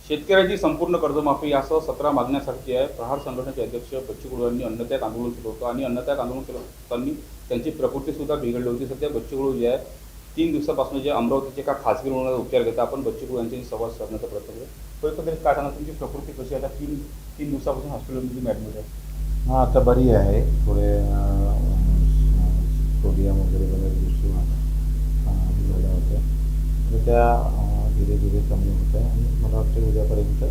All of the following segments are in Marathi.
शेतकऱ्याची संपूर्ण कर्जमाफी यासह 17 मागण्यासाठी आहे. प्रहार संघटनेचे अध्यक्ष बच्चू कडू यांनी अन्नत्याग आंदोलन केलं होतं आणि अन्नत्याग आंदोलन केलं असताना त्यांची प्रकृतीसुद्धा बिघडली होती. सध्या बच्चू कडू जे आहे 3 दिवसापासून जे अमरावतीचे एका खासगी रुग्णालयात उपचार घेतात. आपण बच्चू कडू यांच्याशी संवाद साधण्याचा प्रयत्न करू. तो एकंदरीत काय सांगा, तुमची प्रकृती कशी आहे? आता तीन दिवसापासून हॉस्पिटलमध्ये ॲडमिट आहे. हां, आता बरी आहे. थोडे सोडियम वगैरे बऱ्याच गोष्टी झाल्या होत्या, तर त्या धीरे धीरे कमी होत आहे आणि मला वाटतं उद्यापर्यंत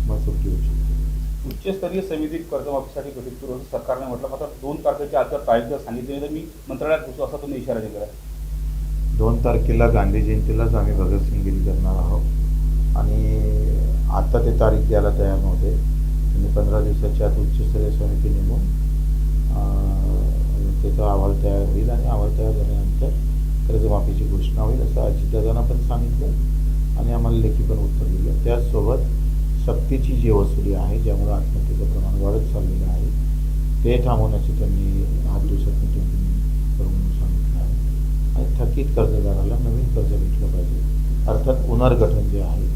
मग सुट्टी होऊ शकते. उच्चस्तरीय समिती कर्जमाफीसाठी गठीत करू असं सरकारने म्हटलं, मात्र 2 तारखेच्या आत जर तारीख जर सांगितली नाही तर मी मंत्रालयात घुसू असा तुम्ही इशारा दिला आहे. 2 तारखेला गांधी जयंतीलाच आम्ही भगतसिंग गिरी करणार आहोत आणि आता ते तारीख द्यायला तयार नव्हते. आणि 15 दिवसाच्या आत उच्चस्तरीय समिती नेमून त्याचा अहवाल तयार होईल आणि अहवाल तयार झाल्यानंतर कर्जमाफीची घोषणा होईल असं अजितदादांना पण सांगितलं आणि आम्हाला लेखी पण उत्तर दिलं. त्याचसोबत सक्तीची जी वसुली आहे, ज्यामुळे आत्महत्येचं प्रमाण वाढत चाललेलं आहे, ते थांबवण्याची त्यांनी 8 दिवसात मीटिंग करून सांगितलं आहे. आणि थकीत कर्जदाराला नवीन कर्ज भेटलं पाहिजे, अर्थात पुनर्गठन जे आहे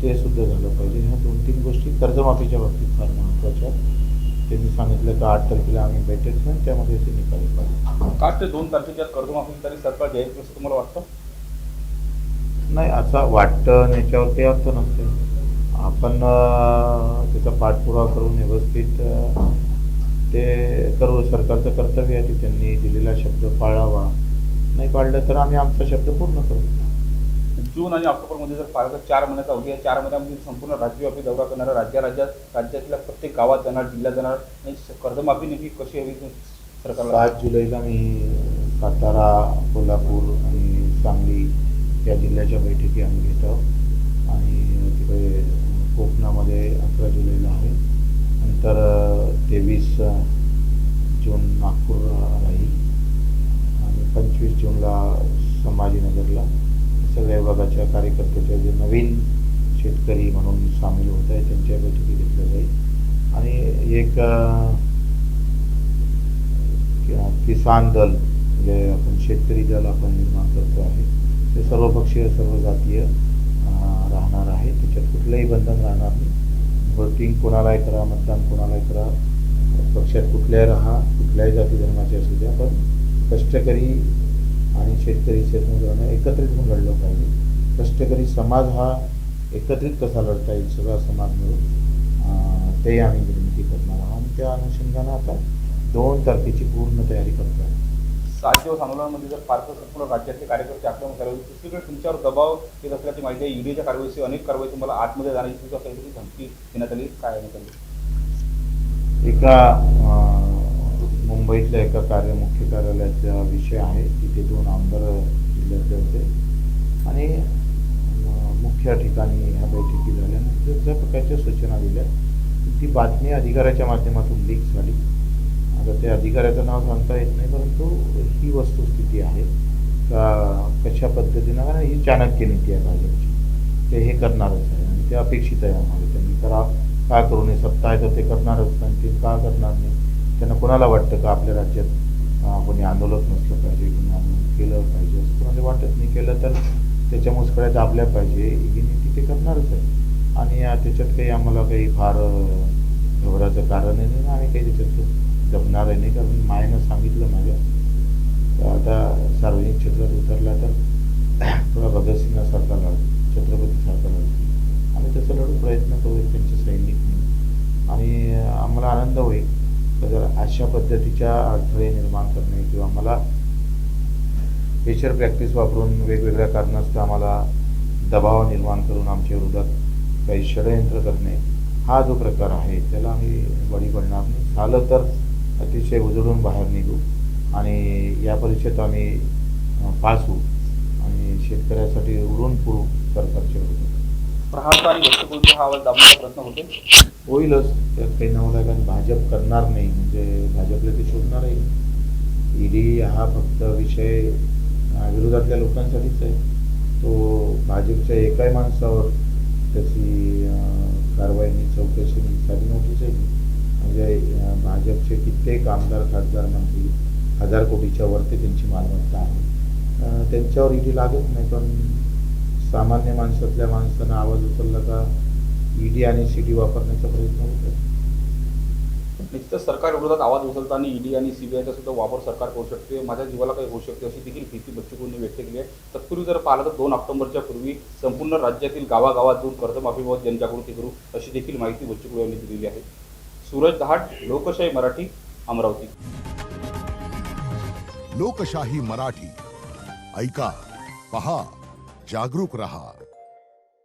ते सुद्धा झालं पाहिजे. ह्या 2-3 गोष्टी कर्जमाफीच्या बाबतीत फार महत्त्वाच्या. त्यांनी सांगितलं का 8 तारखेला आम्ही बैठक घेऊन त्यामध्ये ते निकाली पाहिजे. 8 ते 2 तारखेच्या कर्जमाफीची तारीख सरकार जाहीर केली असं तुम्हाला वाटतं? नाही, असं वाटतं याच्यावर काही अर्थ नसते. आपण त्याचा पाठपुरावा करून व्यवस्थित ते करू. सरकारचं कर्तव्य आहे की त्यांनी दिलेला शब्द पाळावा. नाही पाळलं तर आम्ही आमचा शब्द पूर्ण करू. जून आणि ऑक्टोबरमध्ये जर पाहिलं तर 4 महिन्याचा अवधी आहे. 4 महिन्यामध्ये संपूर्ण राज्यव्यापी दौरा करणारा राज्यातल्या प्रत्येक गावात जाणार, जिल्ह्यात जाणार आणि कर्जमाफी नेमकी कशी हवी सरकारला? 7 जुलैला मी सातारा, कोल्हापूर आणि सांगली या जिल्ह्याच्या बैठकी आम्ही घेत आहोत आणि तिकडे कोकणामध्ये 11 जुलैला आहे. नंतर 23 जून नागपूर राहील आणि 25 जूनला संभाजीनगरला. सगळ्या विभागाच्या कार्यकर्त्याच्या जे नवीन शेतकरी म्हणून सामील होत आहे त्यांच्या बैठकी घेतल्या जाईल आणि एक किसान दल म्हणजे आपण शेतकरी दल आपण निर्माण करतो आहे, ते सर्वपक्षीय सर्व जातीय राहणार आहे. त्याच्यात कुठलंही बंधन राहणार नाही. वोटिंग कोणालाही करा, मतदान कोणालाही करा, पक्षात कुठल्याही राहा, कुठल्याही जाती धर्माचे असू द्या, पण कष्टकरी आणि शेतकरी शेतमजुरांना एकत्रित होऊन लढलं पाहिजे. कष्टकरी समाज हा एकत्रित कसा लढता येईल सगळा समाज मिळून, ते आम्ही निर्मिती करणार आहोत आणि त्या अनुषंगानं आता 2 तारखेची पूर्ण तयारी करतो आहे. 7 दिवस आंदोलनामध्ये जर फारसं संपूर्ण राज्यातले कार्यकर्ते आक्रमक कारवाई, दुसरीकडे तुमच्यावर दबाव येत असल्याची माहिती आहे. ईडीच्या कारवाईची अनेक कारवाई तुम्हाला आतमध्ये जाण्याची सुद्धा काहीतरी धमकी देण्यात आली, काय देण्यात आली? एका मुंबईतल्या एका मुख्य कार्यालयाचा विषय आहे. तिथे 2 आमदार जिल्ह्यातले होते आणि मुख्य ठिकाणी ह्या बैठकी झाल्या. ज्या प्रकारच्या सूचना दिल्या ती बातमी अधिकाऱ्याच्या माध्यमातून लीक झाली. आता त्या अधिकाऱ्याचं नाव सांगता येत नाही, परंतु ही वस्तुस्थिती आहे का कशा पद्धतीनं, कारण ही चाणक्य नीती आहे भाजपची. ते हे करणारच आहे आणि ते अपेक्षित आहे आम्हाला. त्यांनी का करू नये, सत्ता आहे तर ते करणारच, पण ते का करणार नाही? त्यांना कोणाला वाटतं का आपल्या राज्यात कोणी आंदोलक नसलं पाहिजे, कोणी आंदोलन केलं पाहिजे असं कोणाला वाटत नाही. केलं तर त्याच्या मुसकड्या दाबल्या पाहिजे, ही नीती ते करणारच आहे आणि त्याच्यात काही आम्हाला काही फार घबराचं कारण नाही. आम्ही काही त्याच्यात दबणारही नाही, कारण मायेनं सांगितलं माझ्या तर आता सार्वजनिक क्षेत्रात उतरला तर थोडा भगतसिंगासारखा लढ, छत्रपतीसारखा लढ आम्ही तसं लढू प्रयत्न करू त्यांचे सैनिक म्हणून. आणि आम्हाला आनंद होईल तर जर अशा पद्धतीच्या अडथळे निर्माण करणे किंवा मला प्रेशर प्रॅक्टिस वापरून वेगवेगळ्या कारणास्तव आम्हाला दबाव निर्माण करून आमच्या विरोधात काही षडयंत्र करणे, हा जो प्रकार आहे त्याला आम्ही बळी पडणार नाही. झालं तर अतिशय उजळून बाहेर निघू आणि या परीक्षेत आम्ही पास होऊ आणि शेतकऱ्यासाठी उडून पुरू सरकारच्या विरोधात. प्रहारचा आणि वस्तूचा हा आवाज दाबण्याचा प्रयत्न होते, होईलच. त्यात काही नवं कारण भाजप करणार नाही म्हणजे भाजपला ते शोधणारही. ईडी हा फक्त विषय विरोधातल्या लोकांसाठीच आहे. तो भाजपच्या एकाही माणसावर त्याची कारवाईनी चौकशीनी साधी नोटीस आहे. म्हणजे भाजपचे कित्येक आमदार, खासदार, मंत्री 1000 कोटीच्या वरती त्यांची मालमत्ता आहे. त्यांच्यावर ईडी लागत नाही, पण सामान्य माणसातल्या माणसानं आवाज उचलला का ईडी आणि सीडी वापरण्याचा प्रयत्न होत आहे. निश्चितच सरकार विरोधात आवाज उचलताना ईडी आणि सीबीआयचा सुद्धा वापर सरकार करू शकते, माझ्या जीवाला काही होऊ शकते अशी देखील भीती बच्चू कडूंनी व्यक्त केली आहे. तत्पूर्वी जर पाहिलं तर 2 ऑक्टोबरच्या पूर्वी संपूर्ण राज्यातील गावागावात जाऊन कर्जमाफीबाबत जनजागृती करू अशी देखील माहिती बच्चू कडू यांनी दिलेली आहे. सूरज दहाट, लोकशाही मराठी, अमरावती. लोकशाही मराठी ऐका, पहा, जागरूक रहा.